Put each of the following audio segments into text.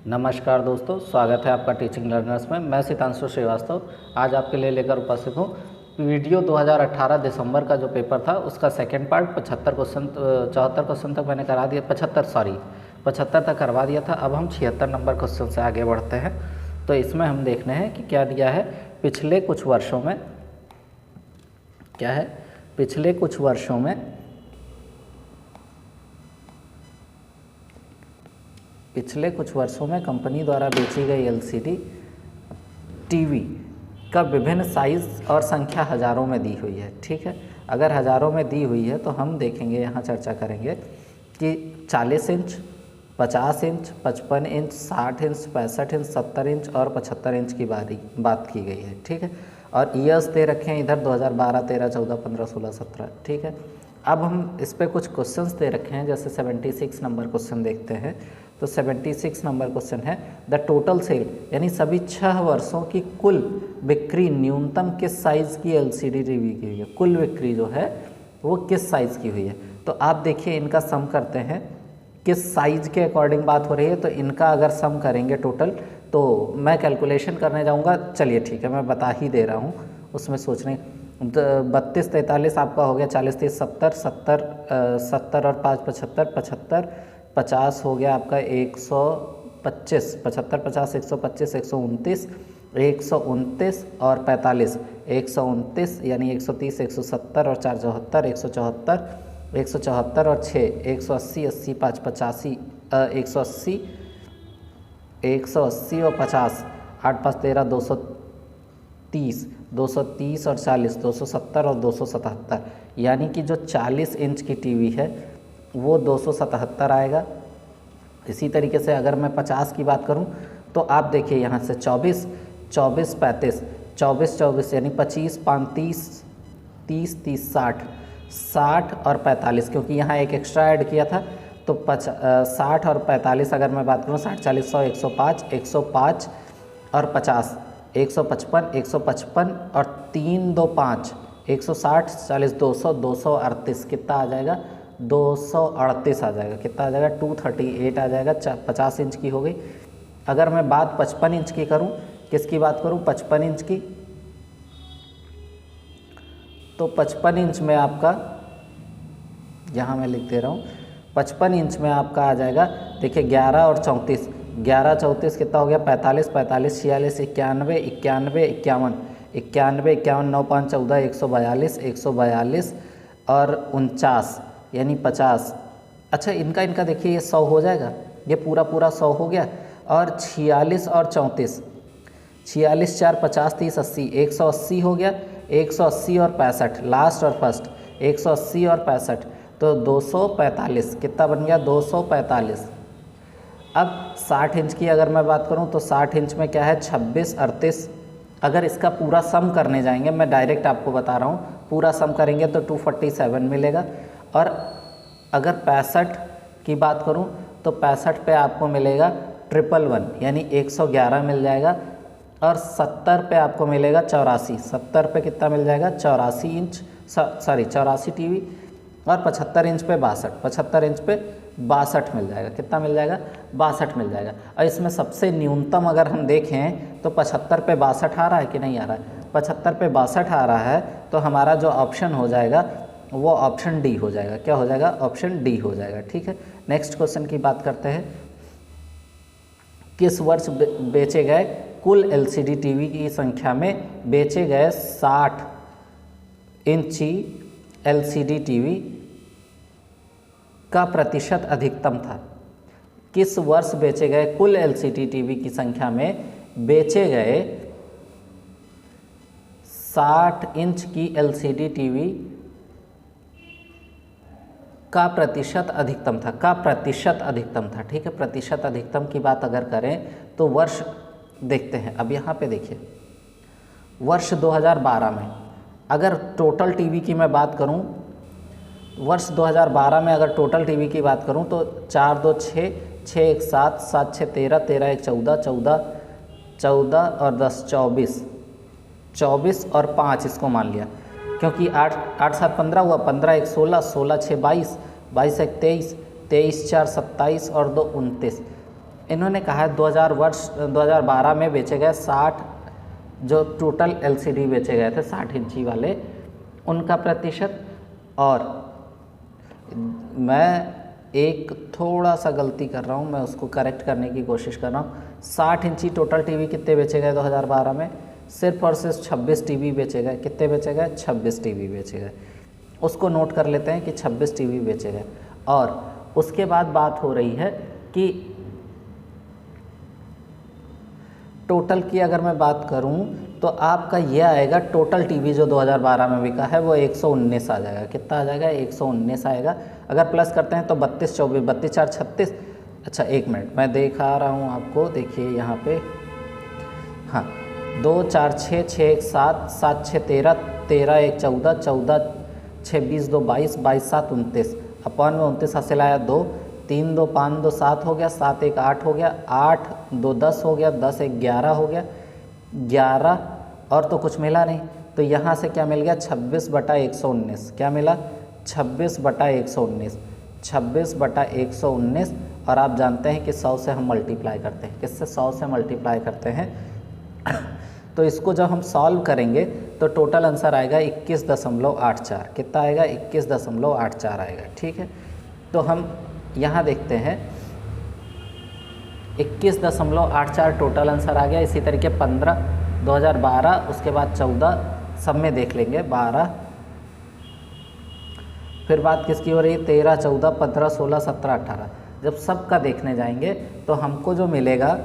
नमस्कार दोस्तों, स्वागत है आपका टीचिंग लर्नर्स में। मैं सितांशु श्रीवास्तव आज आपके लिए लेकर उपस्थित हूँ। वीडियो 2018 दिसंबर का जो पेपर था उसका सेकंड पार्ट 74 क्वेश्चन तक मैंने करा दिया, 75 तक करवा दिया था। अब हम 76 नंबर क्वेश्चन से आगे बढ़ते हैं। तो इसमें हम देखने हैं कि क्या दिया है। पिछले कुछ वर्षों में क्या है, पिछले कुछ वर्षों में कंपनी द्वारा बेची गई एलसीडी टीवी का विभिन्न साइज़ और संख्या हज़ारों में दी हुई है। ठीक है, अगर हज़ारों में दी हुई है तो हम देखेंगे, यहाँ चर्चा करेंगे कि 40 inch, 50 inch, 55 inch, 60 inch, 65 inch, 70 inch और 75 इंच की बात की गई है। ठीक है, और ईयर्स दे रखे हैं इधर 2012, 13, 14, 15, 16, 17। ठीक है, अब हम इस पर कुछ क्वेश्चंस दे रखे हैं। जैसे 76 नंबर क्वेश्चन देखते हैं। तो 76 नंबर क्वेश्चन है, द टोटल सेल यानी सभी 6 वर्षों की कुल बिक्री न्यूनतम किस साइज़ की एलसीडी टीवी की हुई है। कुल बिक्री जो है वो किस साइज़ की हुई है। तो आप देखिए, इनका सम करते हैं, किस साइज़ के अकॉर्डिंग बात हो रही है। तो इनका अगर सम करेंगे टोटल, तो मैं कैलकुलेशन करने जाऊंगा। चलिए ठीक है, मैं बता ही दे रहा हूँ, उसमें सोचने 32, 43 आपका हो गया, 40, 30, 70, 70 और 5, 75, 75, 50 हो गया आपका 125, 75, 50, 125, 129, 129 और 45, 129 यानी 130, 170 और 4, 74, 174, 174 और 6, 180, 80, 5, 85, 180, 180 और 50, 8, 5, 13, 230, 230 और 40, 270 और 277। यानी कि जो 40 इंच की टीवी है वो 277 आएगा। इसी तरीके से अगर मैं 50 की बात करूं तो आप देखिए, यहाँ से 24, 24, 35, 24, 24 यानी 25, 35, 30, 30, 60, 60 और 45, क्योंकि यहाँ एक एक्स्ट्रा ऐड किया था। तो 60 और 45 अगर मैं बात करूँ, 60, 40, 100, 105, 105 और 50, 155, 155 और 3, 2, 5, 160, 40, 200, 238 कितना आ जाएगा, 238 आ जाएगा। कितना आ जाएगा, 238 आ जाएगा। 50 इंच की हो गई। अगर मैं बात 55 इंच की करूं, किसकी बात करूं, 55 इंच की, तो 55 इंच में आपका, यहाँ मैं लिख दे रहा हूँ, 55 इंच में आपका आ जाएगा। देखिए 11 और 34, 11, 34 कितना हो गया, 45, 45, 46, 91, 91, 51, 91, 51, 9, 5, 14, 142, 142 और 49 यानी 50। अच्छा, इनका देखिए, ये 100 हो जाएगा, ये पूरा 100 हो गया। और 46 और 34, 46, 4, 50, 30, 80, 180 हो गया। 180 और 65, लास्ट और फर्स्ट, 180 और 65, तो 245 कितना बन गया, 245। अब 60 इंच की अगर मैं बात करूं तो 60 इंच में क्या है, 26, 38। अगर इसका पूरा सम करने जाएंगे, मैं डायरेक्ट आपको बता रहा हूं, पूरा सम करेंगे तो 247 मिलेगा। और अगर 65 की बात करूं तो 65 पे आपको मिलेगा 111 यानी 111 मिल जाएगा। और 70 पे आपको मिलेगा 84, 70 पे कितना मिल जाएगा, 84 इंच, 84 टीवी। और 75 इंच पे 62, 75 इंच पे 62 मिल जाएगा। कितना मिल जाएगा, 62 मिल जाएगा। और इसमें सबसे न्यूनतम अगर हम देखें तो 75 पे 62 आ रहा है कि नहीं आ रहा है, 75 पे 62 आ रहा है। तो हमारा जो ऑप्शन हो जाएगा वो ऑप्शन डी हो जाएगा। क्या हो जाएगा, ऑप्शन डी हो जाएगा। ठीक है, नेक्स्ट क्वेश्चन की बात करते हैं। किस वर्ष बेचे गए कुल एलसीडी टीवी की संख्या में बेचे गए 60 इंची एलसीडी टीवी का प्रतिशत अधिकतम था। किस वर्ष बेचे गए कुल एलसीडी टीवी की संख्या में बेचे गए 60 इंच की एलसीडी टीवी का प्रतिशत अधिकतम था, का प्रतिशत अधिकतम था। ठीक है, प्रतिशत अधिकतम की बात अगर करें तो वर्ष देखते हैं। अब यहाँ पे देखिए, वर्ष 2012 में अगर टोटल टीवी की मैं बात करूँ, वर्ष 2012 में अगर टोटल टीवी की बात करूँ तो 4, 2, 6, 6, 1, 7, 7, 6, 13, 13, 1, 14, 14, 14 और 10, 24, 24 और 5 इसको मान लिया, क्योंकि 8, 8, 7, 15 हुआ, 15, 1, 16, 16, 6, 22, 22, 1, 23, 23, 4, 27 और 2, 29। इन्होंने कहा है 2012 में बेचे गए 60 जो टोटल एलसीडी बेचे गए थे 60 इंची वाले, उनका प्रतिशत। और मैं एक थोड़ा सा गलती कर रहा हूँ, मैं उसको करेक्ट करने की कोशिश कर रहा हूँ। 60 इंची टोटल टीवी कितने बेचे गए 2012 में? सिर्फ और सिर्फ 26 टीवी बेचे गए। कितने बेचे गए? 26 टीवी बेचे गए। उसको नोट कर लेते हैं कि 26 टीवी बेचे गए। और उसके बाद बात हो रही है कि टोटल की अगर मैं बात करूं तो आपका ये आएगा, टोटल टीवी जो 2012 में बिका है वो 119 आ जाएगा। कितना आ जाएगा? 119 आएगा। अगर प्लस करते हैं तो 32 24 32 4 36। अच्छा एक मिनट, मैं दिखा रहा हूँ आपको, देखिए यहाँ पे। हाँ, 2 4 6 6 1 7 7 6 13 13 1 14 14 6 20 2 22 22 7 29 अपन में 29 हासिल आया 2 3 2 5 2 7 हो गया, 7 1 8 हो गया, 8 2 10 हो गया, 10 1 11 हो गया, 11 और तो कुछ मिला नहीं। तो यहाँ से क्या मिल गया? 26/119। क्या मिला? 26/119। 26/119। और आप जानते हैं कि 100 से हम मल्टीप्लाई करते हैं। किससे? 100 से मल्टीप्लाई करते हैं। तो इसको जब हम सॉल्व करेंगे तो टोटल आंसर आएगा 21.84। कितना आएगा? 21.84 आएगा। ठीक है, तो हम यहाँ देखते हैं 21.84 टोटल आंसर आ गया। इसी तरीके 15 2012, उसके बाद 14 सब में देख लेंगे, 12, फिर बात किसकी हो रही है? 13 14 15 16 17 18। जब सब का देखने जाएंगे तो हमको जो मिलेगा,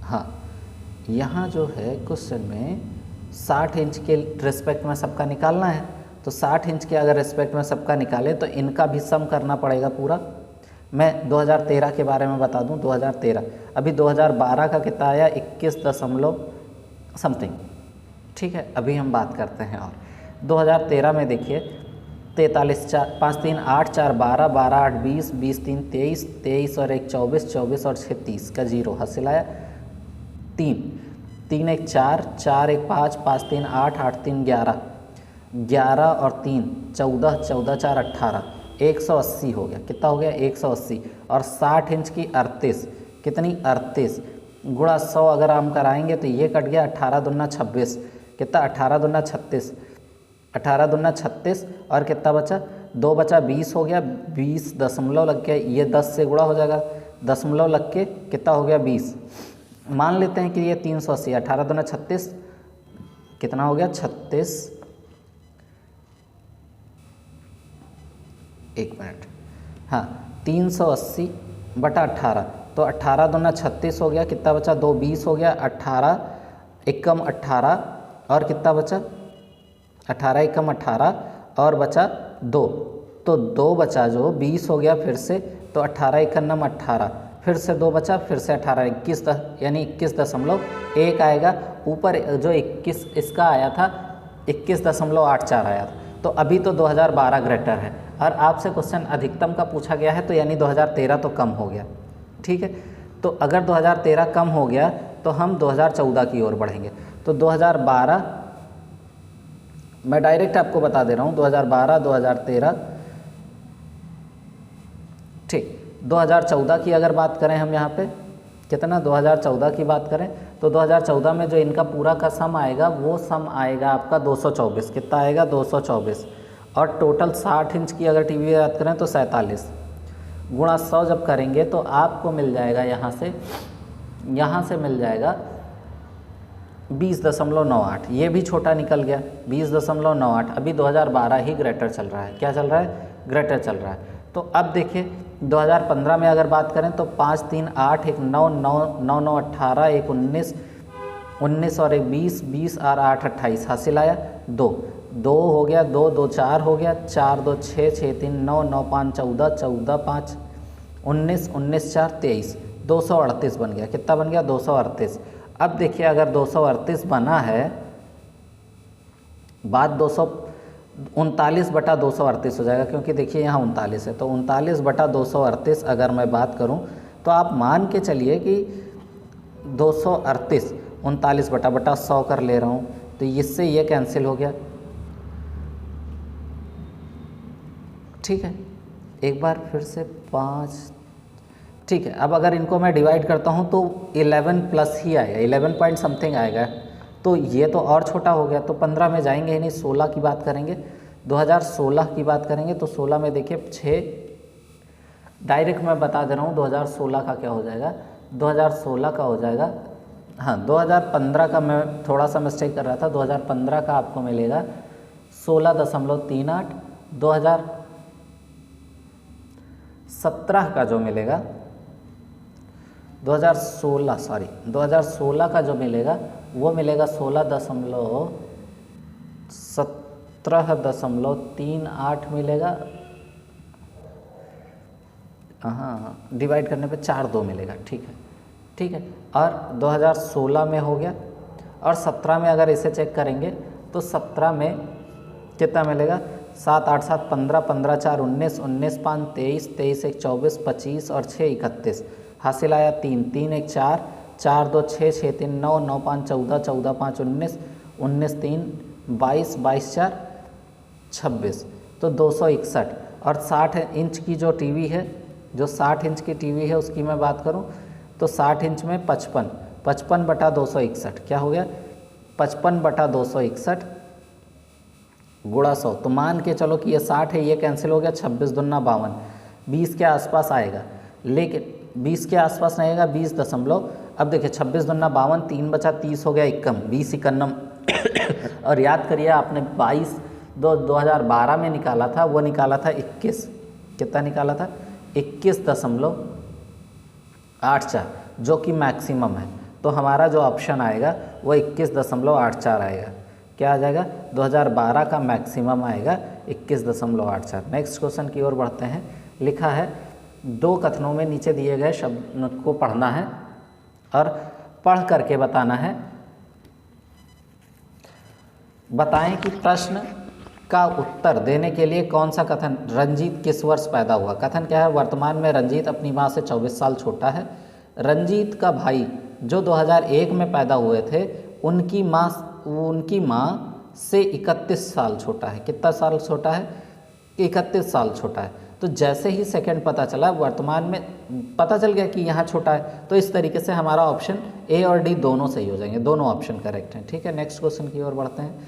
हाँ यहाँ जो है क्वेश्चन में 60 इंच के रिस्पेक्ट में सबका निकालना है। तो 60 इंच के अगर रिस्पेक्ट में सबका निकालें तो इनका भी सम करना पड़ेगा पूरा। मैं 2013 के बारे में बता दूं, 2013 अभी 2012 का कितना आया? 21 दशमलव समथिंग। ठीक है, अभी हम बात करते हैं। और 2013 में देखिए 43 4 5 3 8 4 12 12 8 20 20 3 23 23 और 1 24 24 और 6 30 का 0 हासिल आया। 3 3 1 4 4 1 5 5 3 8 8 3 11 11 और 3 14 14 4 18 180 हो गया। कितना हो गया? 180। और 60 इंच की 38, कितनी? 38 गुणा 100 अगर हम कराएंगे तो ये कट गया 18 दूना 26। कितना? 18 दूना 36, 18 दूना 36 और कितना बचा? 2 बचा, 20 हो गया। 20 दशमलव लग गया, ये 10 से गुणा हो जाएगा, दशमलव लग के कितना हो गया? 20। मान लेते हैं कि ये 380, 18 दूना 36 कितना हो गया? 36। एक मिनट, हाँ 380/18 तो 18 दूना 36 हो गया। कितना बचा? 2 20 हो गया। 18 एकम 18 और कितना बचा? 18 एकम 18 और बचा 2। तो 2 बचा, जो 20 हो गया फिर से, तो 18 एकन्नम 18, फिर से 2 बचा, फिर से 18 21 यानी 21.1 आएगा। ऊपर जो 21 इसका आया था 21.84 आया था। तो अभी तो 2012 ग्रेटर है और आपसे क्वेश्चन अधिकतम का पूछा गया है, तो यानी 2013 तो कम हो गया। ठीक है, तो अगर 2013 कम हो गया तो हम 2014 की ओर बढ़ेंगे। तो 2012 मैं डायरेक्ट आपको बता दे रहा हूँ, 2012 2013 ठीक। 2014 की अगर बात करें हम यहाँ पे कितना, 2014 की बात करें तो 2014 में जो इनका पूरा का सम आएगा वो सम आएगा आपका 224। कितना आएगा? 224। और टोटल 60 इंच की अगर टीवी बात करें तो 47 गुणा 100 जब करेंगे तो आपको मिल जाएगा यहाँ से मिल जाएगा 20.98। ये भी छोटा निकल गया 20.98। अभी 2012 ही ग्रेटर चल रहा है। क्या चल रहा है? ग्रेटर चल रहा है। तो अब देखिए 2015 में अगर बात करें तो 5 3 8 1 9 9 9 9 18 1 19 19 और 1 20 20 और 8 28 हासिल आया। 2 2 हो गया, 2 2 4 हो गया, 4 2 6 6 3 9 9 5 14 14 5 19 19 4 23 238 बन गया। कितना बन गया? 238। अब देखिए अगर 238 बना है, बात 39/238 हो जाएगा, क्योंकि देखिए यहाँ 39 है। तो 39/238 अगर मैं बात करूँ तो आप मान के चलिए कि 238 39/100 कर ले रहा हूँ, तो इससे ये कैंसिल हो गया। ठीक है, एक बार फिर से 5, ठीक है। अब अगर इनको मैं डिवाइड करता हूँ तो 11 प्लस ही आएगा, 11 पॉइंट समथिंग आएगा, तो ये तो और छोटा हो गया, तो 15 में जाएंगे ही नहीं, 16 की बात करेंगे, 2016 की बात करेंगे तो 16 में देखिए 6, डायरेक्ट मैं बता दे रहा हूँ 2016 का क्या हो जाएगा, 2016 का हो जाएगा, हाँ 2015 का मैं थोड़ा सा मिस्टेक कर रहा था, 2015 का आपको मिलेगा 16.38, 2017 का जो मिलेगा 2016 का जो मिलेगा वो मिलेगा 17.38 मिलेगा, हाँ डिवाइड करने पे 4 मिलेगा, ठीक है, ठीक है। और 2016 में हो गया, और 17 में अगर इसे चेक करेंगे तो 17 में कितना मिलेगा, 7 8 7 15, 15 4 19, 19 5 23, 23 1 24, 25 और 6 31, हासिल आया 3, 3 1 4, 4 2 6, 6 3 9, 9 5 14, 14 5 19, 19 3 22, 22 4 26, तो 261। और 60 इंच की जो टीवी है, जो 60 इंच की टीवी है उसकी मैं बात करूं तो 60 इंच में 55, 55 बटा 261 क्या हो गया, 55 बटा 261 गुणा 100, तो मान के चलो कि ये 60 है, ये कैंसिल हो गया, 26 दूना 52, 20 के आसपास आएगा, लेकिन 20 के आसपास नहीं आएगा, 20 दशमलव, अब देखिए 26 दूना 52, 3 बचा 30 हो गया 51, 20 51 और याद करिए आपने 2012 में निकाला था, वो निकाला था 21, कितना निकाला था 21.84, जो कि मैक्सिमम है, तो हमारा जो ऑप्शन आएगा वो 21.84 आएगा, क्या आ जाएगा, 2012 का मैक्सिमम आएगा 21.84। नेक्स्ट क्वेश्चन की ओर बढ़ते हैं, लिखा है 2 कथनों में नीचे दिए गए शब्द को पढ़ना है और पढ़ करके बताना है, बताएं कि प्रश्न का उत्तर देने के लिए कौन सा कथन, रंजीत किस वर्ष पैदा हुआ, कथन क्या है, वर्तमान में रंजीत अपनी मां से 24 साल छोटा है, रंजीत का भाई जो 2001 में पैदा हुए थे उनकी मां से 31 साल छोटा है, कितना साल छोटा है, 31 साल छोटा है, तो जैसे ही सेकंड पता चला, वर्तमान में पता चल गया कि यहाँ छोटा है, तो इस तरीके से हमारा ऑप्शन ए और डी दोनों सही हो जाएंगे, दोनों ऑप्शन करेक्ट हैं, ठीक है। नेक्स्ट क्वेश्चन की ओर बढ़ते हैं,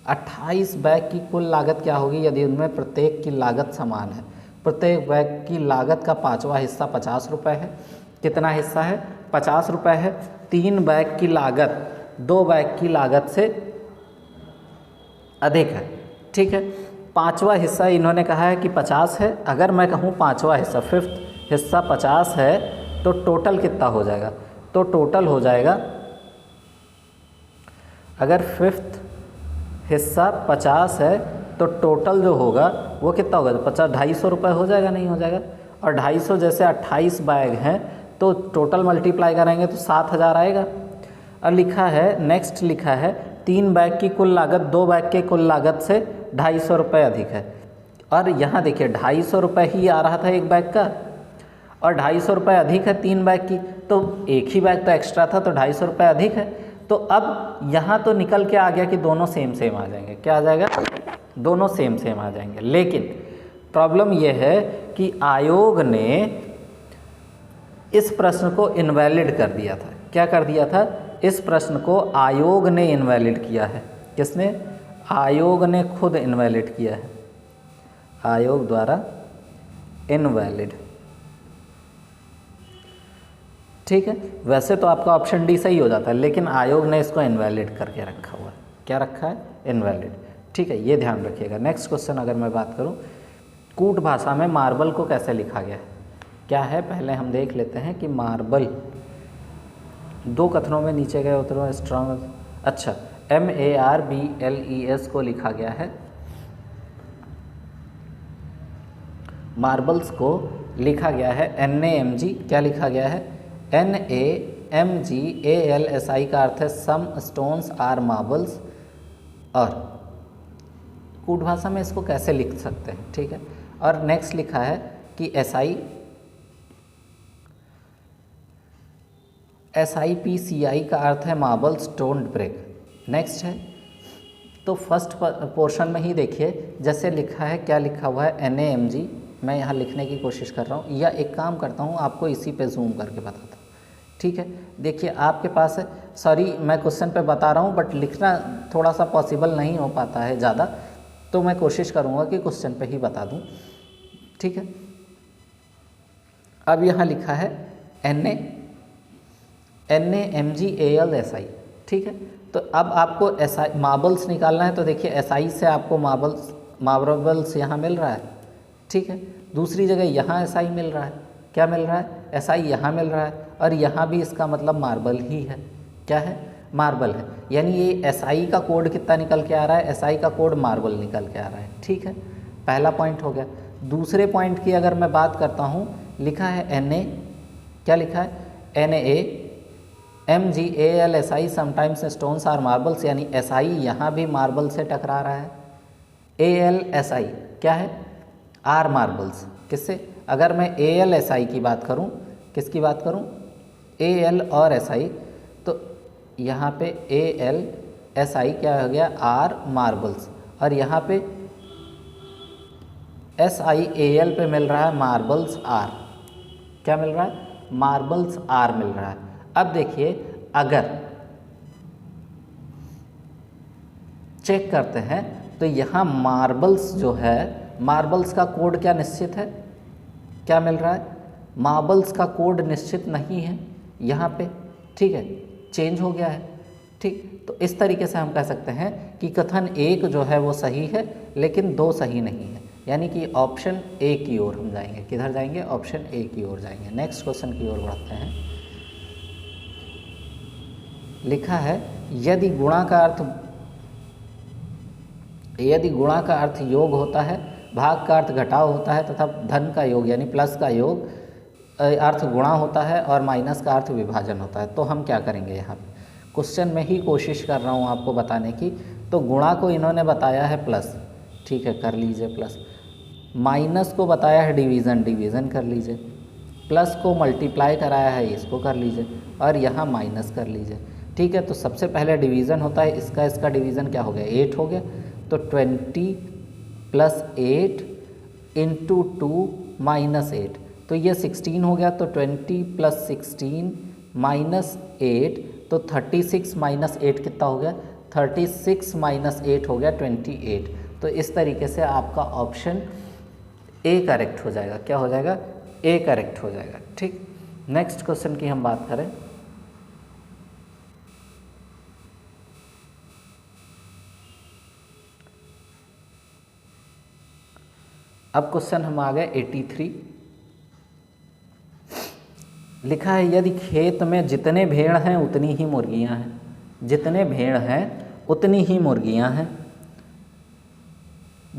28 बैग की कुल लागत क्या होगी यदि उनमें प्रत्येक की लागत समान है, प्रत्येक बैग की लागत का 5वां हिस्सा 50 रुपये है, कितना हिस्सा है 50 रुपये है, 3 बैग की लागत 2 बैग की लागत से अधिक है, ठीक है, 5वां हिस्सा इन्होंने कहा है कि 50 है, अगर मैं कहूँ 5वां हिस्सा 5th हिस्सा 50 है तो टोटल कितना हो जाएगा, तो टोटल हो जाएगा, अगर 5th हिस्सा 50 है तो टोटल जो होगा वो कितना होगा, तो 250 रुपये हो जाएगा, नहीं हो जाएगा, और 250 जैसे 28 बैग हैं तो टोटल मल्टीप्लाई करेंगे तो 7000 आएगा। और लिखा है, नेक्स्ट लिखा है 3 बैग की कुल लागत 2 बैग के कुल लागत से 250 रुपये अधिक है, और यहाँ देखिए 250 रुपये ही आ रहा था एक बैग का, और 250 रुपये अधिक है 3 बैग की, तो एक ही बैग तो एक्स्ट्रा था तो 250 रुपये अधिक है, तो अब यहाँ तो निकल के आ गया कि दोनों सेम सेम आ जाएंगे, क्या आ जाएगा, दोनों सेम सेम आ जाएंगे, लेकिन प्रॉब्लम यह है कि आयोग ने इस प्रश्न को इनवैलिड कर दिया था, क्या कर दिया था, इस प्रश्न को आयोग ने इनवैलिड किया है, किसने, आयोग ने खुद इनवैलिड किया है, आयोग द्वारा इनवैलिड, ठीक है। वैसे तो आपका ऑप्शन डी सही हो जाता है, लेकिन आयोग ने इसको इनवैलिड करके रखा हुआ है, क्या रखा है, इनवैलिड, ठीक है, ये ध्यान रखिएगा। नेक्स्ट क्वेश्चन अगर मैं बात करूं, कूट भाषा में मार्बल को कैसे लिखा गया है, क्या है, पहले हम देख लेते हैं कि मार्बल 2 कथनों में नीचे गए उतरो स्ट्रॉन्ग, अच्छा MARBLES को लिखा गया है, मार्बल्स को लिखा गया है NAMG, क्या लिखा गया है, NAMGALSI का अर्थ है सम स्टोन्स आर मार्बल्स, और कूट भाषा में इसको कैसे लिख सकते हैं, ठीक है। और नेक्स्ट लिखा है कि SIPCI का अर्थ है मार्बल्स डोंट ब्रेक, नेक्स्ट है तो फर्स्ट पोर्शन में ही देखिए जैसे लिखा है, क्या लिखा हुआ है NaMg, मैं यहाँ लिखने की कोशिश कर रहा हूँ, या एक काम करता हूँ आपको इसी पे जूम करके बताता हूँ। ठीक है, देखिए आपके पास है, सॉरी मैं क्वेश्चन पे बता रहा हूँ बट लिखना थोड़ा सा पॉसिबल नहीं हो पाता है ज़्यादा, तो मैं कोशिश करूँगा कि क्वेश्चन पे ही बता दूँ। ठीक है, अब यहाँ लिखा है NaMgAlSi। ठीक है, तो अब आपको SI मार्बल्स निकालना है, तो देखिए SI से आपको मार्बल्स यहाँ मिल रहा है। ठीक है, दूसरी जगह यहाँ SI मिल रहा है, क्या मिल रहा है, SI यहाँ मिल रहा है, और यहाँ भी इसका मतलब मार्बल ही है, क्या है, मार्बल है। यानी ये SI का कोड कितना निकल के आ रहा है, SI का कोड मार्बल निकल के आ रहा है। ठीक है, पहला पॉइंट हो गया। दूसरे पॉइंट की अगर मैं बात करता हूँ, लिखा है Na, क्या लिखा है, NaMgAlSi sometimes stones are marbles, यानी SI यहाँ भी मार्बल से टकरा रहा है। AlSi क्या है, आर मार्बल्स, किससे, अगर मैं AlSi की बात करूँ, किसकी बात करूँ, Al और Si, तो यहाँ पे AlSi क्या हो गया, आर मार्बल्स, और यहाँ पे SiAl पे मिल रहा है मार्बल्स आर, क्या मिल रहा है, मार्बल्स आर मिल रहा है। अब देखिए अगर चेक करते हैं तो यहाँ मार्बल्स जो है, मार्बल्स का कोड क्या निश्चित है, क्या मिल रहा है, मार्बल्स का कोड निश्चित नहीं है यहाँ पे। ठीक है, चेंज हो गया है। ठीक, तो इस तरीके से हम कह सकते हैं कि कथन एक जो है वो सही है लेकिन दो सही नहीं है, यानी कि ऑप्शन ए की ओर हम जाएंगे। किधर जाएंगे, ऑप्शन ए की ओर जाएंगे। नेक्स्ट क्वेश्चन की ओर बढ़ते हैं। लिखा है यदि गुणा का अर्थ योग होता है, भाग का अर्थ घटाव होता है तथा धन का योग यानी प्लस का योग अर्थ गुणा होता है और माइनस का अर्थ विभाजन होता है, तो हम क्या करेंगे। यहाँ पे क्वेश्चन में ही कोशिश कर रहा हूँ आपको बताने की। तो गुणा को इन्होंने बताया है प्लस, ठीक है कर लीजिए प्लस, माइनस को बताया है डिवीज़न कर लीजिए, प्लस को मल्टीप्लाई कराया है इसको कर लीजिए, और यहाँ माइनस कर लीजिए। ठीक है, तो सबसे पहले डिवीज़न होता है, इसका डिवीज़न क्या हो गया, 8 हो गया, तो 20 + 8 × 2 - 8, तो ये 16 हो गया। तो 20 + 16 - 8, तो 36 - 8 कितना हो गया, 36 - 8 हो गया 28। तो इस तरीके से आपका ऑप्शन ए करेक्ट हो जाएगा। क्या हो जाएगा, ए करेक्ट हो जाएगा। ठीक, नेक्स्ट क्वेश्चन की हम बात करें। अब क्वेश्चन हम आ गए 83। लिखा है यदि खेत में जितने भेड़ हैं उतनी ही मुर्गियां हैं, जितने भेड़ हैं उतनी ही मुर्गियां हैं,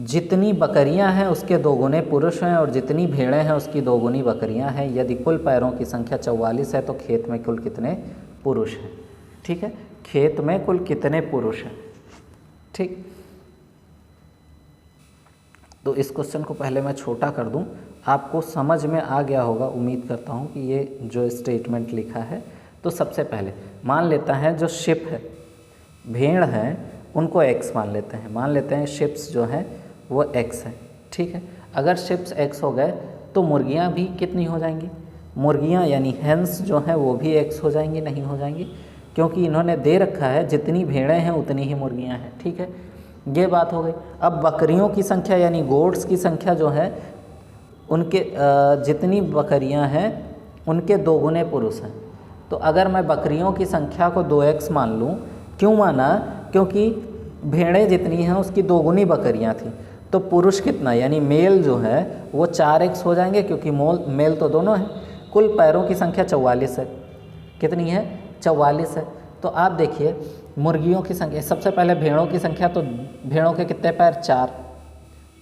जितनी बकरियां हैं उसके 2 गुने पुरुष हैं और जितनी भेड़ें हैं उसकी 2 गुनी बकरियां हैं। यदि कुल पैरों की संख्या 44 है तो खेत में कुल कितने पुरुष हैं। ठीक है, खेत में कुल कितने पुरुष हैं। ठीक, तो इस क्वेश्चन को पहले मैं छोटा कर दूं, आपको समझ में आ गया होगा, उम्मीद करता हूं कि ये जो स्टेटमेंट लिखा है। तो सबसे पहले मान लेता है जो शिप है, भेड़ हैं उनको x मान लेते हैं, मान लेते हैं शिप्स जो हैं वो x है। ठीक है, अगर शिप्स x हो गए तो मुर्गियां भी कितनी हो जाएंगी, मुर्गियां यानी हेंस जो हैं वो भी x हो जाएंगी, नहीं हो जाएंगी, क्योंकि इन्होंने दे रखा है जितनी भेड़ें हैं उतनी ही मुर्गियां हैं। ठीक है, ये बात हो गई। अब बकरियों की संख्या यानी गोट्स की संख्या जो है, उनके जितनी बकरियां हैं उनके 2 गुने पुरुष हैं। तो अगर मैं बकरियों की संख्या को 2x मान लूँ, क्यों माना, क्योंकि भेड़ें जितनी हैं उसकी 2 गुनी बकरियां थी, तो पुरुष कितना यानी मेल जो है वो 4x हो जाएंगे, क्योंकि मेल तो दोनों हैं। कुल पैरों की संख्या 44 है, कितनी है, 44 है। तो आप देखिए मुर्गियों की संख्या, सबसे पहले भेड़ों की संख्या, तो भेड़ों के कितने पैर,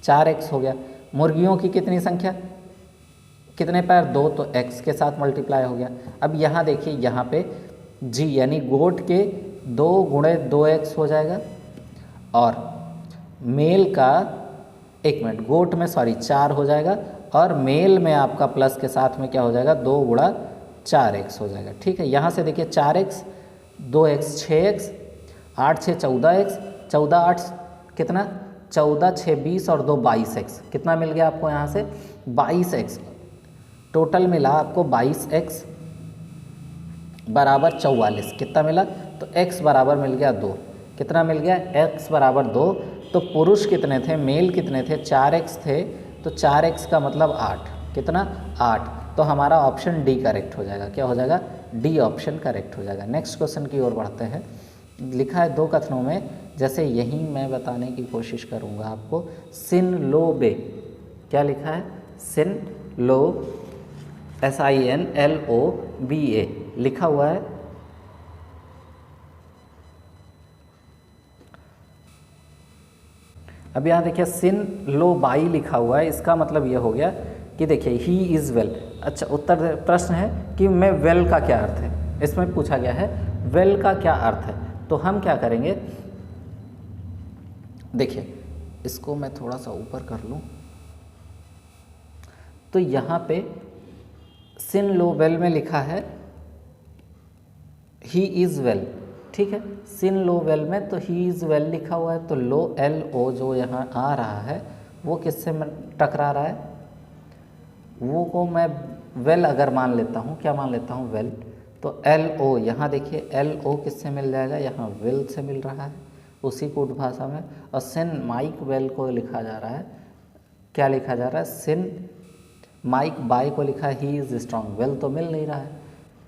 4x हो गया। मुर्गियों की कितनी संख्या, कितने पैर, 2, तो x के साथ मल्टीप्लाई हो गया। अब यहाँ देखिए, यहाँ पे g यानी गोट के 2 गुणे 2x हो जाएगा, और मेल का, एक मिनट, गोट में 4 हो जाएगा, और मेल में आपका प्लस के साथ में क्या हो जाएगा, 2 गुणा 4x हो जाएगा। ठीक है, यहाँ से देखिए 4x 2x 6x 8 6 14x 14 8 कितना, 14 6 20 और 2 22x, कितना मिल गया आपको यहाँ से 22x, टोटल मिला आपको 22x बराबर 44, कितना मिला, तो x बराबर मिल गया 2, कितना मिल गया, x बराबर 2। तो पुरुष कितने थे, मेल कितने थे, 4x थे, तो 4x का मतलब 8, कितना 8, तो हमारा ऑप्शन डी करेक्ट हो जाएगा, क्या हो जाएगा, डी ऑप्शन करेक्ट हो जाएगा। नेक्स्ट क्वेश्चन की ओर बढ़ते हैं। लिखा है 2 कथनों में, जैसे यही मैं बताने की कोशिश करूँगा आपको, सिन लो बे, क्या लिखा है, सिन लो SINLOBA लिखा हुआ है। अब यहाँ देखिए सिन लो बाई लिखा हुआ है, इसका मतलब ये हो गया कि देखिए ही इज़ वेल। अच्छा, उत्तर प्रश्न है कि मैं वेल का क्या अर्थ है, इसमें पूछा गया है वेल का क्या अर्थ है। तो हम क्या करेंगे, देखिए इसको मैं थोड़ा सा ऊपर कर लूँ, तो यहाँ पे सिन लो वेल में लिखा है ही इज़ वेल, ठीक है, सिन लो वेल में तो ही इज़ वेल लिखा हुआ है, तो लो LO जो यहाँ आ रहा है वो किससे टकरा रहा है, वो को मैं वेल अगर मान लेता हूँ, क्या मान लेता हूँ, वेल, तो LO यहाँ देखिए LO किससे मिल जाएगा, यहाँ वेल से मिल रहा है उसी कूट भाषा में, और सिन माइक वेल को लिखा जा रहा है, क्या लिखा जा रहा है, सिन माइक बाय को लिखा है ही इज़ स्ट्रॉन्ग, वेल तो मिल नहीं रहा है,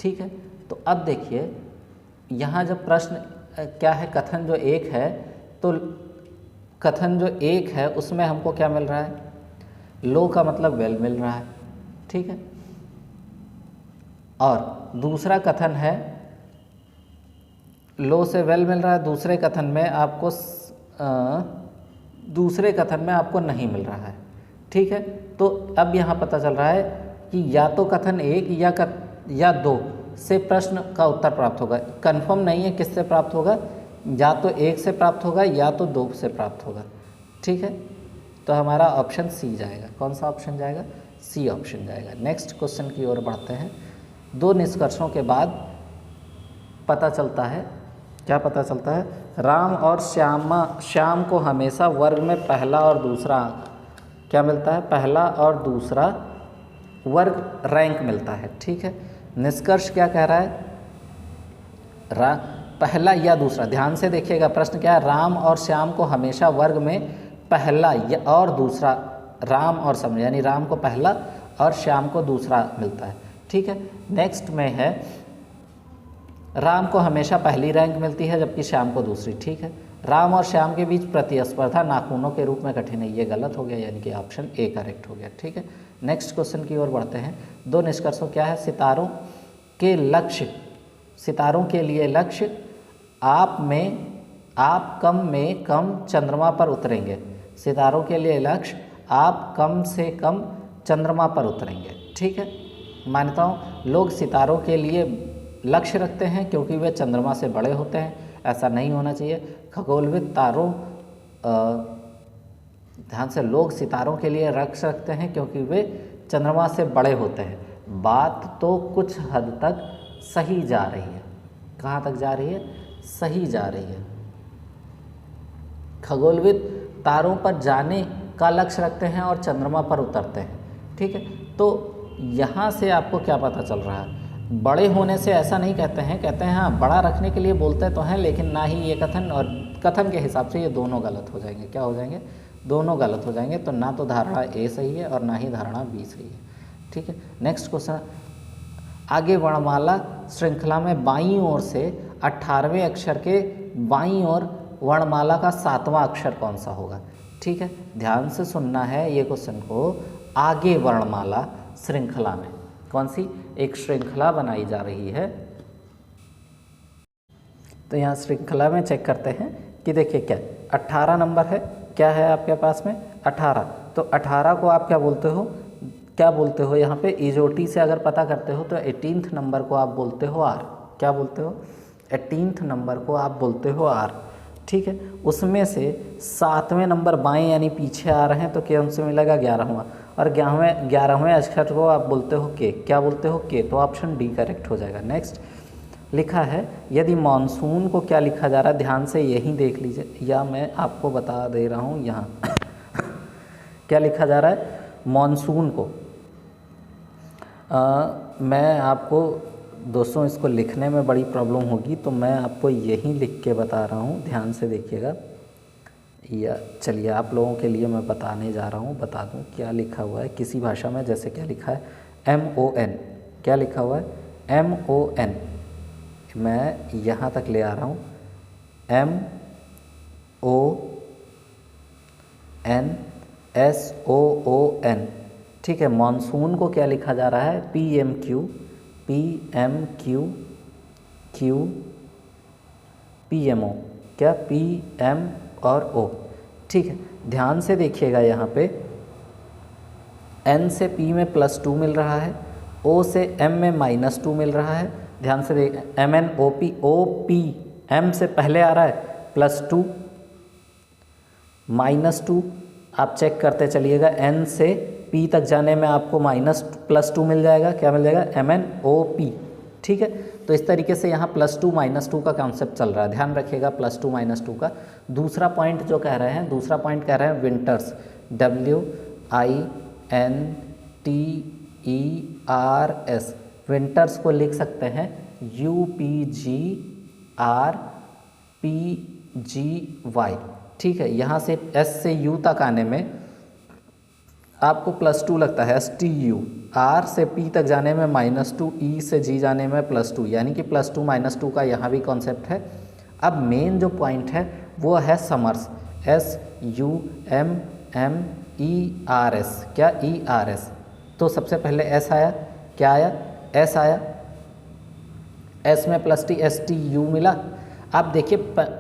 ठीक है। तो अब देखिए यहाँ जब प्रश्न क्या है, कथन जो एक है, तो कथन जो एक है उसमें हमको क्या मिल रहा है, लो का मतलब वेल मिल रहा है, ठीक है, और दूसरा कथन है लो से वेल मिल रहा है, दूसरे कथन में आपको नहीं मिल रहा है, ठीक है। तो अब यहाँ पता चल रहा है कि या तो कथन एक या 2 से प्रश्न का उत्तर प्राप्त होगा, कंफर्म नहीं है किससे प्राप्त होगा, या तो 1 से प्राप्त होगा या तो 2 से प्राप्त होगा, ठीक है। तो हमारा ऑप्शन सी जाएगा, कौन सा ऑप्शन जाएगा, सी ऑप्शन जाएगा। नेक्स्ट क्वेश्चन की ओर बढ़ते हैं। 2 निष्कर्षों के बाद पता चलता है, क्या पता चलता है, राम और श्याम को हमेशा वर्ग में पहला और दूसरा क्या मिलता है, पहला और दूसरा वर्ग रैंक मिलता है, ठीक है। निष्कर्ष क्या कह रहा है, पहला या दूसरा, ध्यान से देखिएगा प्रश्न क्या है, राम और श्याम को हमेशा वर्ग में पहला या और दूसरा, राम और श्याम यानी राम को पहला और श्याम को दूसरा मिलता है, ठीक है। नेक्स्ट में है राम को हमेशा पहली रैंक मिलती है जबकि श्याम को दूसरी, ठीक है। राम और श्याम के बीच प्रतिस्पर्धा नाखूनों के रूप में कठिन है, ये गलत हो गया, यानी कि ऑप्शन ए करेक्ट हो गया, ठीक है। नेक्स्ट क्वेश्चन की ओर बढ़ते हैं। 2 निष्कर्षों क्या है, सितारों के लिए लक्ष्य आप कम में कम चंद्रमा पर उतरेंगे, सितारों के लिए लक्ष्य आप कम से कम चंद्रमा पर उतरेंगे, ठीक है। मानता हूँ लोग सितारों के लिए लक्ष्य रखते हैं क्योंकि वे चंद्रमा से बड़े होते हैं, ऐसा नहीं होना चाहिए। खगोलविद तारों ध्यान से, लोग सितारों के लिए लक्ष्य रखते हैं क्योंकि वे चंद्रमा से बड़े होते हैं। बात तो कुछ हद तक सही जा रही है, कहाँ तक जा रही है, सही जा रही है। खगोलविद तारों पर जाने का लक्ष्य रखते हैं और चंद्रमा पर उतरते हैं, ठीक है। तो यहाँ से आपको क्या पता चल रहा है, बड़े होने से ऐसा नहीं कहते हैं हाँ बड़ा रखने के लिए बोलते तो हैं, लेकिन ना ही ये कथन और कथन के हिसाब से ये दोनों गलत हो जाएंगे, क्या हो जाएंगे, दोनों गलत हो जाएंगे। तो ना तो धारणा ए सही है और ना ही धारणा बी सही है, ठीक है। नेक्स्ट क्वेश्चन, आगे वर्णमाला श्रृंखला में बाईं ओर से 18वें अक्षर के बाईं ओर वर्णमाला का 7वां अक्षर कौन सा होगा, ठीक है। ध्यान से सुनना है ये क्वेश्चन को। आगे वर्णमाला श्रृंखला में कौन सी एक श्रृंखला बनाई जा रही है, तो यहाँ श्रृंखला में चेक करते हैं कि देखिए क्या 18 नंबर है, क्या है आपके पास में 18, तो 18 को आप क्या बोलते हो यहाँ पे इजोटी से अगर पता करते हो तो 18th नंबर को आप बोलते हो आर, क्या बोलते हो, 18th नंबर को आप बोलते हो आर, ठीक है। उसमें से 7वें नंबर बाएं यानी पीछे आ रहे हैं तो कौन से मिलेगा, 11वां, और 11वें अक्षर को आप बोलते हो के, क्या बोलते हो के, तो ऑप्शन डी करेक्ट हो जाएगा। नेक्स्ट, लिखा है, यदि मानसून को क्या लिखा जा रहा है, ध्यान से यही देख लीजिए, या मैं आपको बता दे रहा हूँ यहाँ क्या लिखा जा रहा है मानसून को। मैं आपको दोस्तों इसको लिखने में बड़ी प्रॉब्लम होगी, तो मैं आपको यही लिख के बता रहा हूँ, ध्यान से देखिएगा। या चलिए आप लोगों के लिए मैं बताने जा रहा हूँ, बता दूँ क्या लिखा हुआ है किसी भाषा में। जैसे क्या लिखा है MON, क्या लिखा हुआ है MON, मैं यहाँ तक ले आ रहा हूँ MONSOON, ठीक है। मानसून को क्या लिखा जा रहा है PMQ, PMO, क्या PM और O, ठीक है। ध्यान से देखिएगा यहाँ पे N से P में +2 मिल रहा है, O से M में -2 मिल रहा है। ध्यान से देख MNOP, OP M से पहले आ रहा है +2 -2, आप चेक करते चलिएगा। N से P तक जाने में आपको +2 मिल जाएगा, क्या मिल जाएगा MNOP, ठीक है। तो इस तरीके से यहाँ +2 -2 का कॉन्सेप्ट चल रहा है, ध्यान रखिएगा +2 -2 का। दूसरा पॉइंट जो कह रहे हैं, दूसरा पॉइंट कह रहे हैं विंटर्स, WINTERS, विंटर्स को लिख सकते हैं UPGRPGY, ठीक है। यहाँ से S से U तक आने में आपको +2 लगता है, STU, R से P तक जाने में -2, E से G जाने में +2, यानी कि +2 -2 का यहाँ भी कॉन्सेप्ट है। अब मेन जो पॉइंट है वो है समर्स, SUMMERS, क्या ERS। तो सबसे पहले S आया, क्या आया S आया, S में +T STU मिला। अब देखिए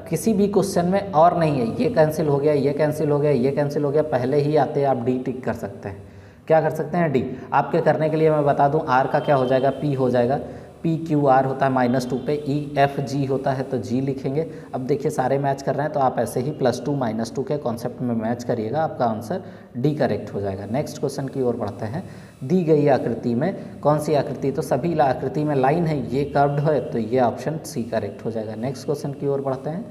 किसी भी क्वेश्चन में और नहीं है, ये कैंसिल हो गया, ये कैंसिल हो गया, ये कैंसिल हो गया, पहले ही आते आप D टिक कर सकते हैं। क्या कर सकते हैं D। आपके करने के लिए मैं बता दूं, R का क्या हो जाएगा P हो जाएगा, PQR होता है -2 पे, EFG होता है तो G लिखेंगे। अब देखिए सारे मैच कर रहे हैं, तो आप ऐसे ही +2 -2 के कॉन्सेप्ट में मैच करिएगा, आपका आंसर D करेक्ट हो जाएगा। नेक्स्ट क्वेश्चन की ओर बढ़ते हैं। दी गई आकृति में कौन सी आकृति, तो सभी आकृति में लाइन है, ये कर्व्ड है, तो ये ऑप्शन C करेक्ट हो जाएगा। नेक्स्ट क्वेश्चन की ओर बढ़ते हैं।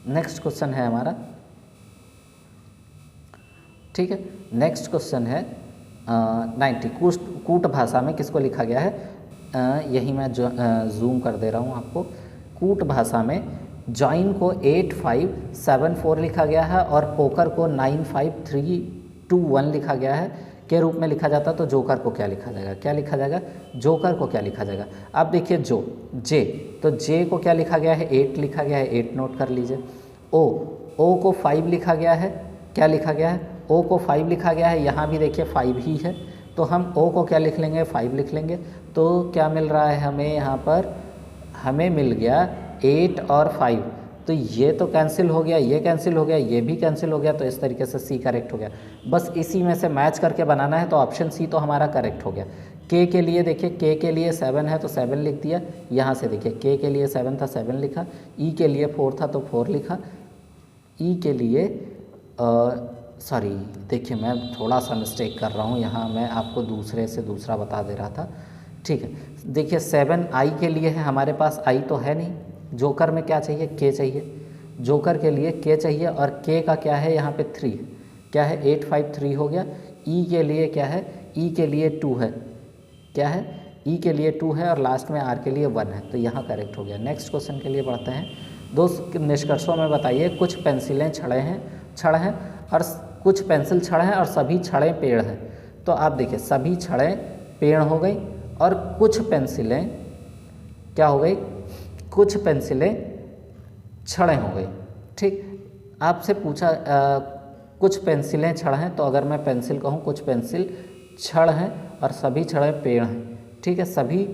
नेक्स्ट क्वेश्चन है हमारा, ठीक है। नेक्स्ट क्वेश्चन है 90, कूट भाषा में किसको लिखा गया है, यही मैं जूम कर दे रहा हूँ आपको। कूट भाषा में जॉइन को 8574 लिखा गया है और पोकर को 95321 लिखा गया है के रूप में लिखा जाता, तो जोकर को क्या लिखा जाएगा, क्या लिखा जाएगा, जोकर को क्या लिखा जाएगा। अब देखिए जे, तो जे को क्या लिखा गया है 8 लिखा गया है, 8 नोट कर लीजिए। ओ को 5 लिखा गया है, क्या लिखा गया है, ओ को 5 लिखा गया है, यहाँ भी देखिए 5 ही है, तो हम ओ को क्या लिख लेंगे 5 लिख लेंगे। तो क्या मिल रहा है हमें यहाँ पर, हमें मिल गया 8 और 5, तो ये तो कैंसिल हो गया, ये कैंसिल हो गया, ये भी कैंसिल हो गया, तो इस तरीके से C करेक्ट हो गया। बस इसी में से मैच करके बनाना है, तो ऑप्शन C तो हमारा करेक्ट हो गया। K के लिए देखिए, K के लिए 7 है तो 7 लिख दिया, यहाँ से देखिए K के लिए 7 था 7 लिखा, E के लिए 4 था तो 4 लिखा, E के लिए सॉरी देखिए मैं थोड़ा सा मिस्टेक कर रहा हूँ, यहाँ मैं आपको दूसरे से दूसरा बता दे रहा था, ठीक है। देखिए 7 I के लिए है, हमारे पास I तो है नहीं, जोकर में क्या चाहिए K चाहिए, जोकर के लिए K चाहिए, और K का क्या है यहाँ पे 3, क्या है 853 हो गया। E के लिए क्या है, E के लिए 2 है, क्या है E के लिए 2 है, और लास्ट में R के लिए 1 है, तो यहाँ करेक्ट हो गया। नेक्स्ट क्वेश्चन के लिए बढ़ते हैं। दोस्त निष्कर्षों में बताइए, कुछ पेंसिलें छड़ हैं और कुछ पेंसिल छड़ हैं और सभी छड़ें पेड़ हैं। तो आप देखिए सभी छड़ें पेड़ हो गई और कुछ पेंसिलें क्या हो गई, कुछ पेंसिलें छड़ें हो गई, ठीक। आपसे पूछा कुछ पेंसिलें छड़ हैं, तो अगर मैं पेंसिल कहूँ कुछ पेंसिल छड़ हैं और सभी छड़ें पेड़ हैं, ठीक है। सभी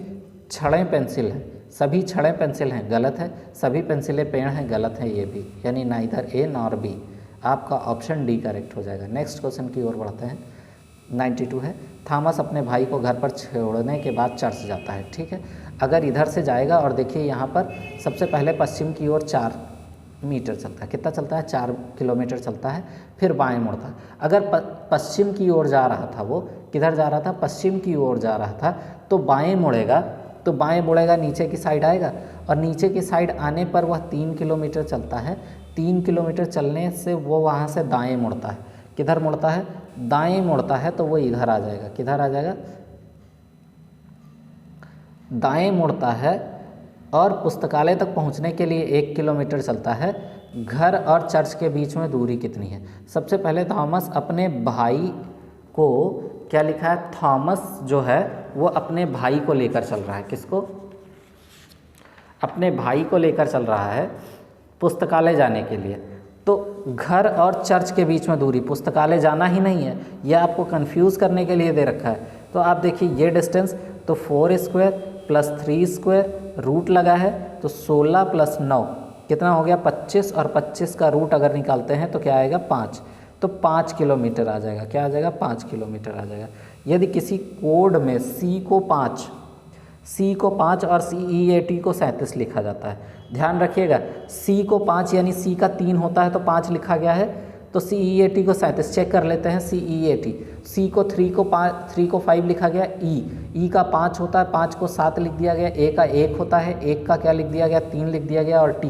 छड़ें पेंसिल हैं, सभी छड़ें पेंसिल हैं, गलत है। सभी पेंसिलें पेड़ हैं, गलत है ये भी, यानी नाइदर A नॉर B, आपका ऑप्शन D करेक्ट हो जाएगा। नेक्स्ट क्वेश्चन की ओर बढ़ते हैं। 92 है, थॉमस अपने भाई को घर पर छोड़ने के बाद चर्च जाता है, ठीक है। अगर इधर से जाएगा और देखिए यहाँ पर सबसे पहले पश्चिम की ओर 4 मीटर चलता है, कितना चलता है 4 किलोमीटर चलता है, फिर बाएं मुड़ता है। अगर पश्चिम की ओर जा रहा था, वो किधर जा रहा था, पश्चिम की ओर जा रहा था, तो बाएं मुड़ेगा तो बाएं मुड़ेगा, नीचे की साइड आएगा, और नीचे की साइड आने पर वह 3 किलोमीटर चलता है। 3 किलोमीटर चलने से वो वहाँ से दाएं मुड़ता है। किधर मुड़ता है? दाएं मुड़ता है, तो वो इधर आ जाएगा। किधर आ जाएगा? दाएं मुड़ता है और पुस्तकालय तक पहुंचने के लिए 1 किलोमीटर चलता है। घर और चर्च के बीच में दूरी कितनी है? सबसे पहले थॉमस अपने भाई को, क्या लिखा है, थॉमस जो है वो अपने भाई को लेकर चल रहा है। किसको? अपने भाई को लेकर चल रहा है पुस्तकालय जाने के लिए। तो घर और चर्च के बीच में दूरी, पुस्तकालय जाना ही नहीं है, यह आपको कंफ्यूज करने के लिए दे रखा है। तो आप देखिए ये डिस्टेंस, तो 4 स्क्वायर प्लस 3 स्क्वायर, रूट लगा है तो 16 प्लस 9 कितना हो गया? 25, और 25 का रूट अगर निकालते हैं तो क्या आएगा? 5। तो 5 किलोमीटर आ जाएगा। क्या आ जाएगा? 5 किलोमीटर आ जाएगा। यदि किसी कोड में C को 5 और CEAT को 37 लिखा जाता है, ध्यान रखिएगा, C को 5 यानी C का 3 होता है तो 5 लिखा गया है, तो CEAT को 37 चेक कर लेते हैं। CEAT, C को 3 को 5 लिखा गया, E का 5 होता है, 5 को 7 लिख दिया गया, A का 1 होता है, 1 का क्या लिख दिया गया? 3 लिख दिया गया, और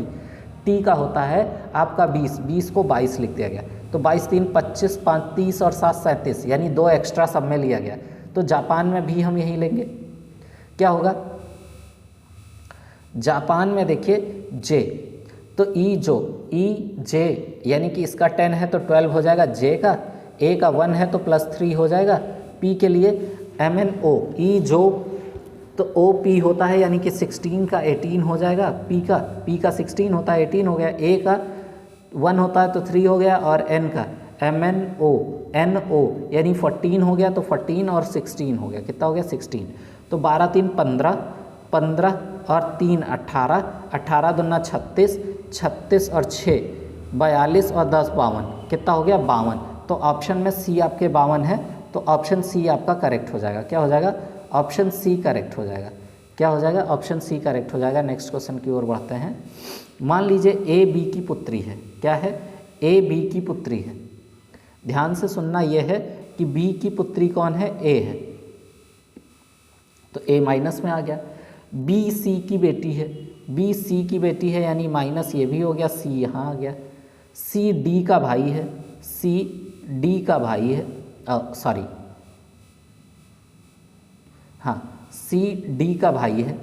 T का होता है आपका 20 को 22 लिख दिया गया। तो 22 3 25, 5 30 और 7 37, यानी 2 एक्स्ट्रा सब में लिया गया। तो जापान में भी हम यही लेंगे। क्या होगा? जापान में देखिए J, तो EJ यानी कि इसका 10 है तो 12 हो जाएगा, J का A का 1 है तो +3 हो जाएगा। P के लिए MNO, E जो, तो OP होता है यानी कि 16 का 18 हो जाएगा। P का 16 होता है, 18 हो गया। A का 1 होता है तो 3 हो गया, और N का NO यानी 14 हो गया, तो 14 और 16 हो गया। कितना हो गया? 16। तो 12 3 15 और 3 18, 18 दूना 36, 36 और 6 42 और 10 52, कितना हो गया? 52। तो ऑप्शन में C आपके 52 है, तो ऑप्शन C आपका करेक्ट हो जाएगा। क्या हो जाएगा? ऑप्शन C करेक्ट हो जाएगा। क्या हो जाएगा? ऑप्शन C करेक्ट हो जाएगा। नेक्स्ट क्वेश्चन की ओर बढ़ते हैं। मान लीजिए A B की पुत्री है। क्या है? A B की पुत्री है। ध्यान से सुनना यह है कि B की पुत्री कौन है? A है, तो A माइनस में आ गया। B C की बेटी है, B C की बेटी है यानी माइनस ये भी हो गया, C यहाँ आ गया। C D का भाई है, C D का भाई है, सॉरी हाँ, C D का भाई है,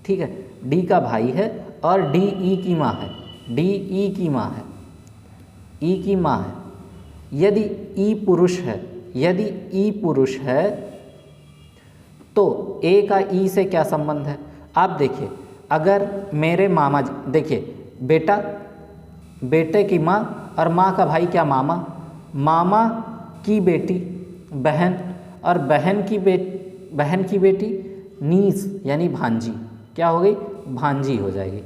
ठीक है, D का भाई है, और D E की माँ है, D E की माँ है, E की माँ है। यदि E पुरुष है, यदि E पुरुष है तो A का E से क्या संबंध है? आप देखिए, अगर मेरे मामा जी, देखिए बेटा, बेटे की माँ, और माँ का भाई क्या? मामा, मामा की बेटी बहन, और बहन की बेटी नीस यानी भांजी। क्या हो गई? भांजी हो जाएगी।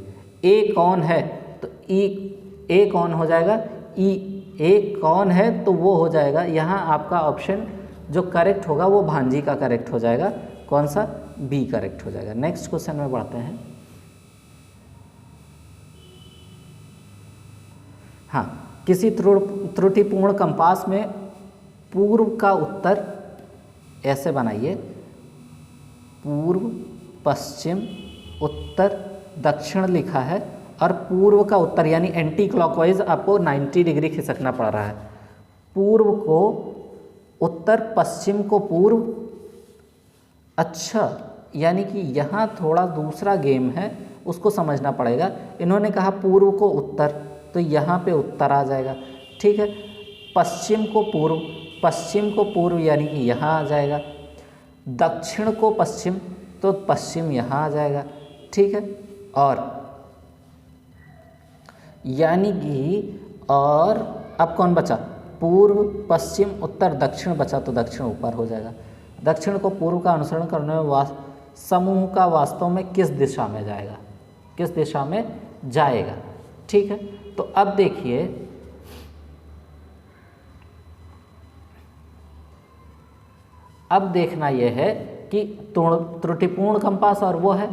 ए कौन है? तो ए कौन हो जाएगा? ए कौन है तो वो हो जाएगा, यहाँ आपका ऑप्शन जो करेक्ट होगा वो भांजी का करेक्ट हो जाएगा। कौन सा? बी करेक्ट हो जाएगा। नेक्स्ट क्वेश्चन में बढ़ते हैं। हाँ, किसी त्रुटिपूर्ण कंपास में पूर्व का उत्तर ऐसे बनाइए, पूर्व पश्चिम उत्तर दक्षिण लिखा है, और पूर्व का उत्तर यानी एंटी क्लॉकवाइज आपको 90 डिग्री खिसकना पड़ रहा है। पूर्व को उत्तर, पश्चिम को पूर्व। अच्छा, यानी कि यहाँ थोड़ा दूसरा गेम है, उसको समझना पड़ेगा। इन्होंने कहा पूर्व को उत्तर, तो यहाँ पे उत्तर आ जाएगा, ठीक है। पश्चिम को पूर्व यानी कि यहाँ आ जाएगा। दक्षिण को पश्चिम, तो पश्चिम यहाँ आ जाएगा, ठीक है। और यानी कि, और अब कौन बचा? पूर्व पश्चिम उत्तर दक्षिण बचा, तो दक्षिण ऊपर हो जाएगा। दक्षिण को पूर्व का अनुसरण करने में समूह का वास्तव में किस दिशा में जाएगा? किस दिशा में जाएगा, ठीक है। तो अब देखिए, अब देखना यह है कि त्रुटिपूर्ण कंपास और वो है,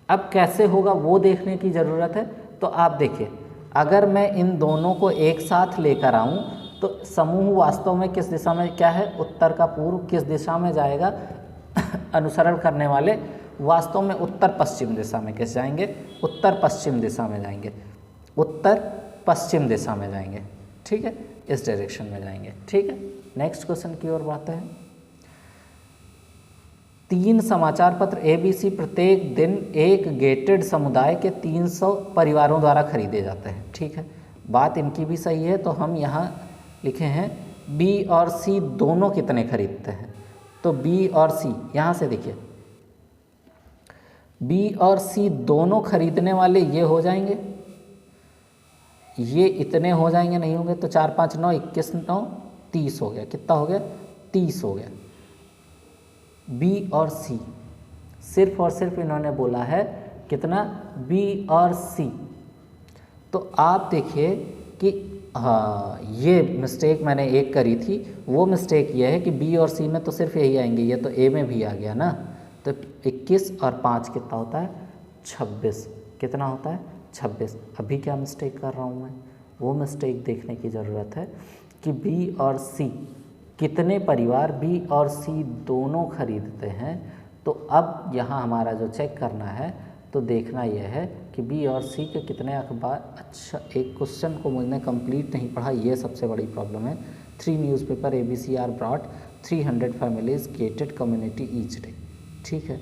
अब कैसे होगा वो देखने की ज़रूरत है। तो आप देखिए, अगर मैं इन दोनों को एक साथ लेकर आऊं तो समूह वास्तव में किस दिशा में, क्या है, उत्तर का पूर्व किस दिशा में जाएगा अनुसरण करने वाले वास्तव में उत्तर पश्चिम दिशा में किस जाएंगे, उत्तर पश्चिम दिशा में जाएंगे, उत्तर पश्चिम दिशा में जाएंगे, ठीक है, इस डायरेक्शन में जाएंगे, ठीक है। नेक्स्ट क्वेश्चन की ओर बढ़ते हैं। 3 समाचार पत्र ABC प्रत्येक दिन एक गेटेड समुदाय के 300 परिवारों द्वारा खरीदे जाते हैं, ठीक है, बात इनकी भी सही है। तो हम यहाँ लिखे हैं B और C दोनों कितने खरीदते हैं, तो B और C यहाँ से देखिए B और C दोनों खरीदने वाले ये हो जाएंगे, ये इतने हो जाएंगे, नहीं होंगे तो 4 5 9 21 9 30 हो गया, कितना हो गया 30 हो गया। B और C सिर्फ और सिर्फ इन्होंने बोला है कितना, B और C। तो आप देखिए कि हाँ ये मिस्टेक मैंने एक करी थी, वो मिस्टेक ये है कि B और C में तो सिर्फ यही आएंगे, ये तो A में भी आ गया ना, तो 21 और 5 कितना होता है 26, कितना होता है 26। अभी क्या मिस्टेक कर रहा हूँ मैं, वो मिस्टेक देखने की ज़रूरत है कि B और C कितने परिवार B और C दोनों खरीदते हैं। तो अब यहाँ हमारा जो चेक करना है तो देखना यह है कि B और C के कितने अखबार। अच्छा, एक क्वेश्चन को मुझे कंप्लीट नहीं पढ़ा, ये सबसे बड़ी प्रॉब्लम है। 3 newspaper ABC are brought 300 families gated community each day, ठीक है,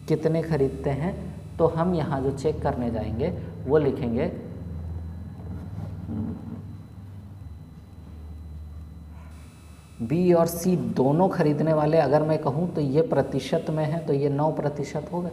कितने खरीदते हैं। तो हम यहाँ जो चेक करने जाएंगे वो लिखेंगे B और C दोनों खरीदने वाले, अगर मैं कहूँ तो ये प्रतिशत में है तो ये 9% हो गए,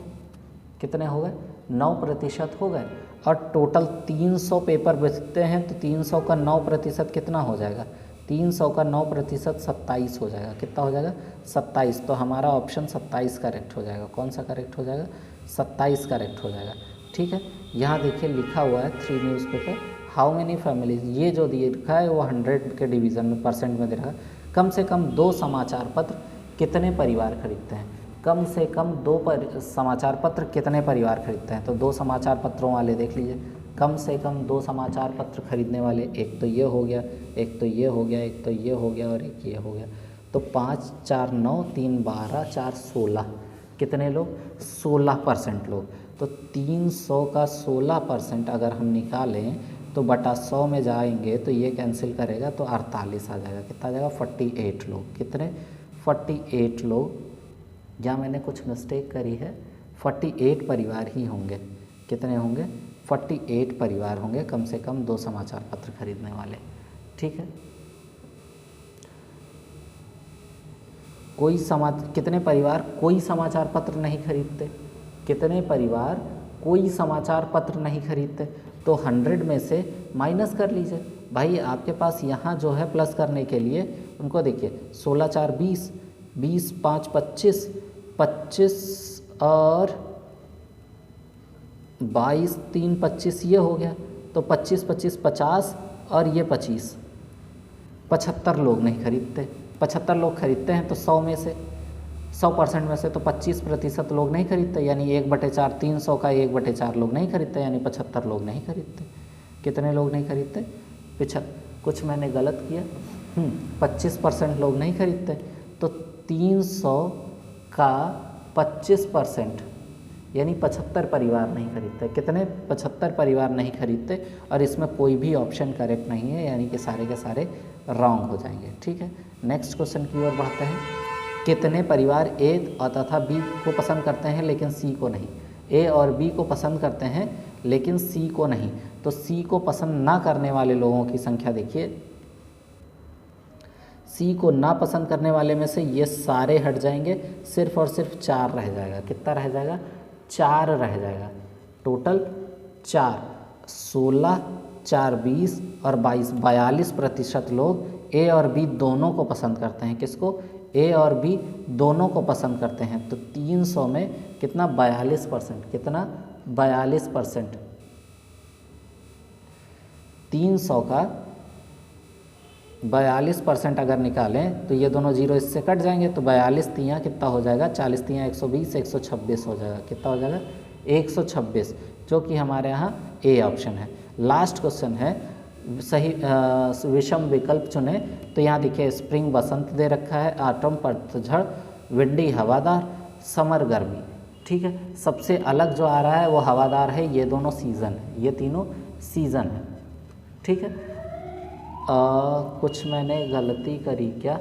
कितने हो गए 9% हो गए। और टोटल 300 पेपर बेचते हैं तो 300 का 9% कितना हो जाएगा, 300 का 9% 27 हो जाएगा, कितना हो जाएगा 27। तो हमारा ऑप्शन 27 करेक्ट हो जाएगा। कौन सा करेक्ट हो जाएगा, 27 करेक्ट हो जाएगा, ठीक है। यहाँ देखिए लिखा हुआ है 3 न्यूज़पेपर हाउ मेनी फैमिलीज, ये जो दिए रखा है वो 100 के डिवीज़न में परसेंट में दे रखा है। कम से कम 2 समाचार पत्र कितने परिवार खरीदते हैं, कम से कम 2 समाचार पत्र कितने परिवार खरीदते हैं। तो 2 समाचार पत्रों वाले देख लीजिए, कम से कम 2 समाचार पत्र खरीदने वाले, एक तो ये हो गया, एक तो ये हो गया, एक तो ये हो गया और एक ये हो गया। तो 5 4 9 3 12 4 16, कितने लोग 16% लोग। तो 300 का 16% अगर हम निकालें तो बटा 100 में जाएंगे तो ये कैंसिल करेगा तो 48 आ जाएगा, कितना आ जाएगा 48 लोग, कितने 48 लोग। या मैंने कुछ मिस्टेक करी है, 48 परिवार ही होंगे, कितने होंगे 48 परिवार होंगे कम से कम 2 समाचार पत्र खरीदने वाले, ठीक है। कितने परिवार कोई समाचार पत्र नहीं खरीदते, कितने परिवार कोई समाचार पत्र नहीं खरीदते। तो 100 में से माइनस कर लीजिए भाई, आपके पास यहाँ जो है प्लस करने के लिए उनको देखिए 16 4 20, 20 5 25, 25 और 22 3 25 ये हो गया। तो 25 25 50 और ये 25, 75 लोग नहीं खरीदते। 75 लोग खरीदते हैं तो 100 में से 100% में से तो 25% लोग नहीं खरीदते, यानी 1/4 300 का 1/4 लोग नहीं खरीदते, यानी 75 लोग नहीं खरीदते। कितने लोग नहीं खरीदते, कुछ मैंने गलत किया, 25% लोग नहीं खरीदते। तो 300 का 25% यानी 75 परिवार नहीं खरीदते। कितने 75 परिवार नहीं खरीदते, और इसमें कोई भी ऑप्शन करेक्ट नहीं है, यानी कि सारे के सारे रॉन्ग हो जाएंगे, ठीक है। नेक्स्ट क्वेश्चन की ओर बढ़ते हैं। कितने परिवार ए तथा बी को पसंद करते हैं लेकिन सी को नहीं। ए और बी को पसंद करते हैं लेकिन सी को नहीं। तो सी को पसंद ना करने वाले लोगों की संख्या देखिए, सी को ना पसंद करने वाले में से ये सारे हट जाएंगे, सिर्फ और सिर्फ 4 रह जाएगा। कितना रह जाएगा, 4 रह जाएगा। टोटल 4, 16 4 20 और 22, 42% लोग ए और बी दोनों को पसंद करते हैं। किसको, ए और बी दोनों को पसंद करते हैं। तो 300 में कितना 42%, कितना 42%। 300 का 42% अगर निकालें तो ये दोनों जीरो इससे कट जाएंगे, तो 42 तियाँ कितना हो जाएगा, 40 तियाँ 120, 126 हो जाएगा। कितना हो जाएगा 126, जो कि हमारे यहाँ ए ऑप्शन है। लास्ट क्वेश्चन है, सही विषम विकल्प चुने। तो यहाँ देखिए स्प्रिंग बसंत दे रखा है, ऑटम पतझड़, विंडी हवादार, समर गर्मी। ठीक है, सबसे अलग जो आ रहा है वो हवादार है, ये दोनों सीज़न है, ये तीनों सीज़न है। ठीक है, कुछ मैंने गलती करी क्या?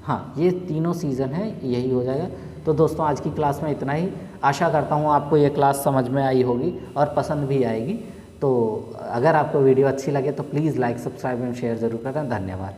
हाँ, ये तीनों सीज़न है, यही हो जाएगा। तो दोस्तों आज की क्लास में इतना ही। आशा करता हूँ आपको ये क्लास समझ में आई होगी और पसंद भी आएगी। तो अगर आपको वीडियो अच्छी लगे तो please like, subscribe and share ज़रूर करें। धन्यवाद।